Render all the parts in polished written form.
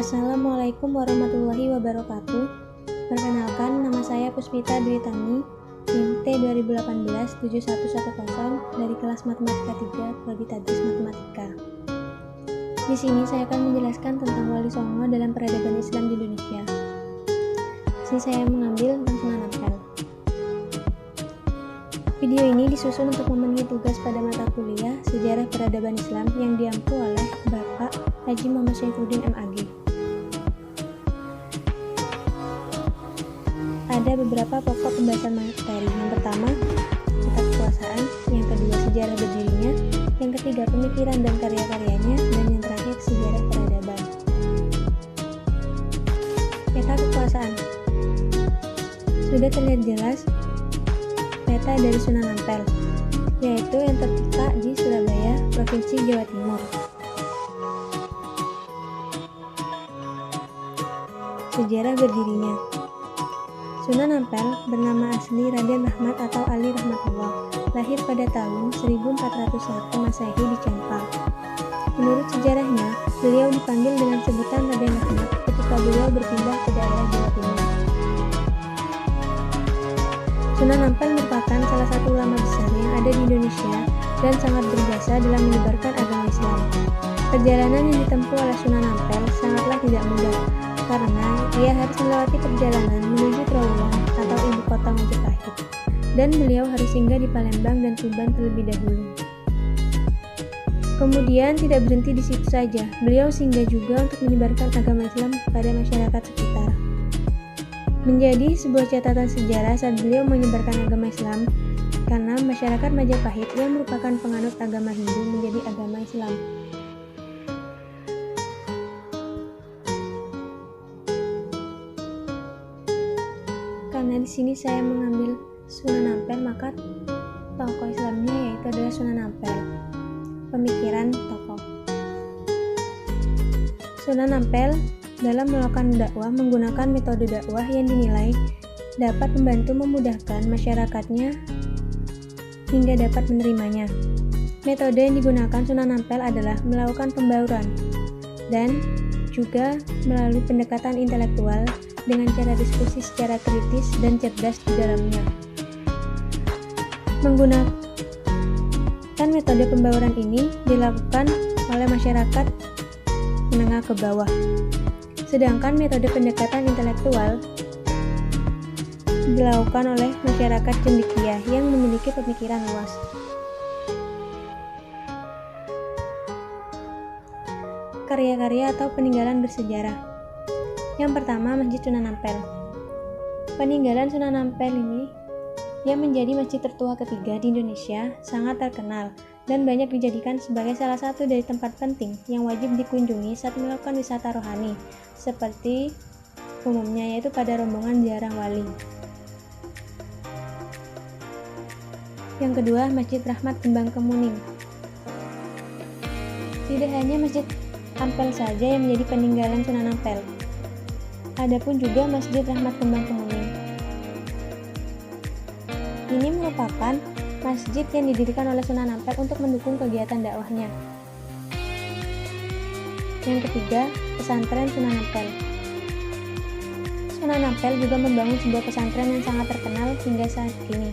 Assalamualaikum warahmatullahi wabarakatuh. Perkenalkan, nama saya Puspita Dwi Tami, NIM T2018-7110 dari kelas Matematika 3, Prodi Tadris Matematika. Di sini saya akan menjelaskan tentang Wali Songo dalam peradaban Islam di Indonesia. Di sini saya mengambil tentang Sunan Ampel. Video ini disusun untuk memenuhi tugas pada mata kuliah Sejarah Peradaban Islam yang diampu oleh Bapak Haji Muhammad Syaifuddin MAG. Ada beberapa pokok pembahasan materi. Yang pertama, tata kekuasaan, yang kedua sejarah berdirinya, yang ketiga pemikiran dan karya-karyanya, dan yang terakhir sejarah peradaban. Peta kekuasaan. Sudah terlihat jelas peta dari Sunan Ampel, yaitu yang terletak di Surabaya, Provinsi Jawa Timur. Sejarah berdirinya. Sunan Ampel bernama asli Raden Rahmat atau Ali Rahmatullah, lahir pada tahun 1401 Masehi di Cempal. Menurut sejarahnya, beliau dipanggil dengan sebutan Raden Rahmat ketika beliau berpindah ke daerah Jawa Timur. Sunan Ampel merupakan salah satu ulama besar yang ada di Indonesia dan sangat berjasa dalam menyebarkan agama Islam. Perjalanan yang ditempuh oleh Sunan Ampel sangatlah tidak mudah, karena ia harus melewati perjalanan menuju Trowulan atau ibu kota Majapahit, dan beliau harus singgah di Palembang dan Tuban terlebih dahulu. Kemudian tidak berhenti di situ saja, beliau singgah juga untuk menyebarkan agama Islam kepada masyarakat sekitar. Menjadi sebuah catatan sejarah saat beliau menyebarkan agama Islam, karena masyarakat Majapahit yang merupakan penganut agama Hindu menjadi agama Islam. Karena di sini saya mengambil Sunan Ampel, maka tokoh Islamnya yaitu adalah Sunan Ampel. Pemikiran tokoh Sunan Ampel dalam melakukan dakwah menggunakan metode dakwah yang dinilai dapat membantu memudahkan masyarakatnya hingga dapat menerimanya. Metode yang digunakan Sunan Ampel adalah melakukan pembauran dan juga melalui pendekatan intelektual dengan cara diskusi secara kritis dan cerdas di dalamnya. Menggunakan metode pembauran ini dilakukan oleh masyarakat menengah ke bawah. Sedangkan metode pendekatan intelektual dilakukan oleh masyarakat cendekia yang memiliki pemikiran luas. Karya-karya atau peninggalan bersejarah. Yang pertama, Masjid Sunan Ampel. Peninggalan Sunan Ampel ini yang menjadi masjid tertua ketiga di Indonesia sangat terkenal dan banyak dijadikan sebagai salah satu dari tempat penting yang wajib dikunjungi saat melakukan wisata rohani, seperti umumnya yaitu pada rombongan ziarah wali. Yang kedua, Masjid Rahmat Kembang Kemuning. Tidak hanya Masjid Ampel saja yang menjadi peninggalan Sunan Ampel, adapun juga Masjid Rahmat Kembang Kemuning. Ini merupakan masjid yang didirikan oleh Sunan Ampel untuk mendukung kegiatan dakwahnya. Yang ketiga, pesantren Sunan Ampel. Sunan Ampel juga membangun sebuah pesantren yang sangat terkenal hingga saat kini.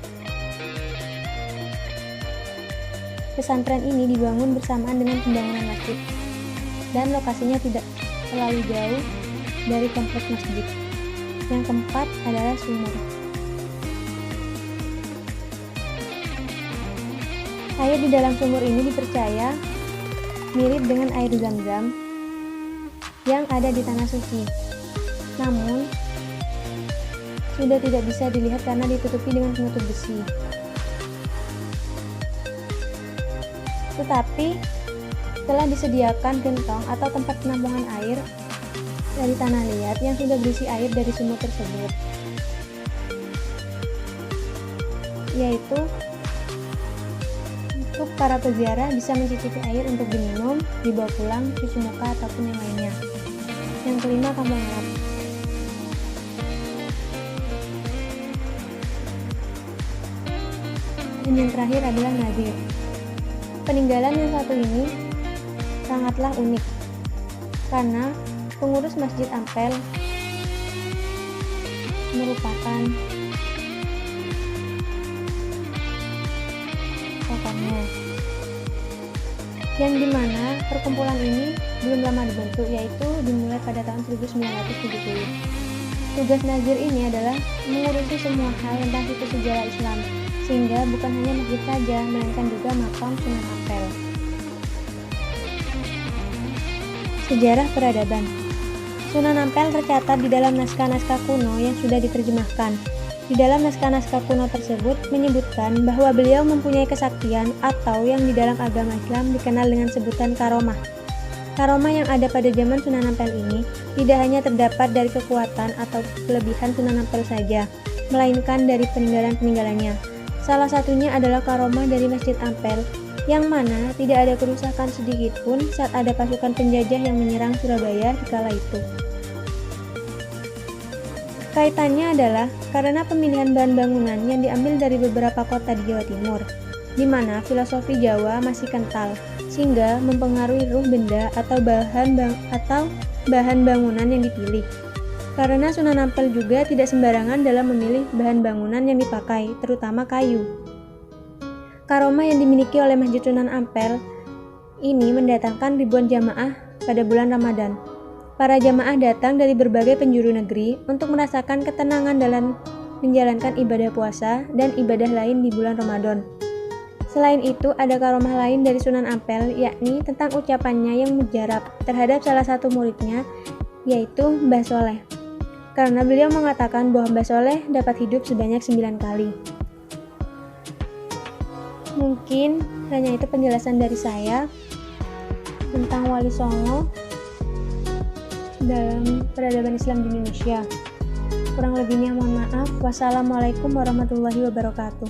Pesantren ini dibangun bersamaan dengan pembangunan masjid, dan lokasinya tidak terlalu jauh dari kompleks masjid. Yang keempat adalah sumur. Air di dalam sumur ini dipercaya mirip dengan air Zam-Zam yang ada di Tanah Suci. Namun, sudah tidak bisa dilihat karena ditutupi dengan penutup besi. Tetapi, telah disediakan gentong atau tempat penampungan air dari tanah liat yang sudah berisi air dari sumur tersebut, yaitu untuk para peziarah bisa mencicipi air untuk diminum, dibawa pulang, cuci muka, ataupun yang lainnya. Yang kelima, Kampung Arab. Dan yang terakhir adalah Nadir. Peninggalan yang satu ini sangatlah unik, karena Pengurus Masjid Ampel merupakan tokohnya, yang dimana perkumpulan ini belum lama dibentuk, yaitu dimulai pada tahun 1970. Tugas Nazir ini adalah mengurusi semua hal tentang situs sejarah Islam, sehingga bukan hanya masjid saja, melainkan juga makam Sunan Ampel. Sejarah peradaban. Sunan Ampel tercatat di dalam naskah-naskah kuno yang sudah diterjemahkan. Di dalam naskah-naskah kuno tersebut menyebutkan bahwa beliau mempunyai kesaktian atau yang di dalam agama Islam dikenal dengan sebutan karomah. Karomah yang ada pada zaman Sunan Ampel ini tidak hanya terdapat dari kekuatan atau kelebihan Sunan Ampel saja, melainkan dari peninggalan-peninggalannya. Salah satunya adalah karomah dari Masjid Ampel, yang mana tidak ada kerusakan sedikit pun saat ada pasukan penjajah yang menyerang Surabaya di kala itu. Kaitannya adalah karena pemilihan bahan bangunan yang diambil dari beberapa kota di Jawa Timur, di mana filosofi Jawa masih kental, sehingga mempengaruhi ruh benda atau bahan bangunan yang dipilih. Karena Sunan Ampel juga tidak sembarangan dalam memilih bahan bangunan yang dipakai, terutama kayu. Karomah yang dimiliki oleh Masjid Sunan Ampel ini mendatangkan ribuan jamaah pada bulan Ramadan. Para jamaah datang dari berbagai penjuru negeri untuk merasakan ketenangan dalam menjalankan ibadah puasa dan ibadah lain di bulan Ramadan. Selain itu, ada karomah lain dari Sunan Ampel, yakni tentang ucapannya yang mujarab terhadap salah satu muridnya, yaitu Mbah Soleh. Karena beliau mengatakan bahwa Mbah Soleh dapat hidup sebanyak 9 kali. Mungkin hanya itu penjelasan dari saya tentang Wali Songo dalam peradaban Islam di Indonesia. Kurang lebihnya mohon maaf. Wassalamualaikum warahmatullahi wabarakatuh.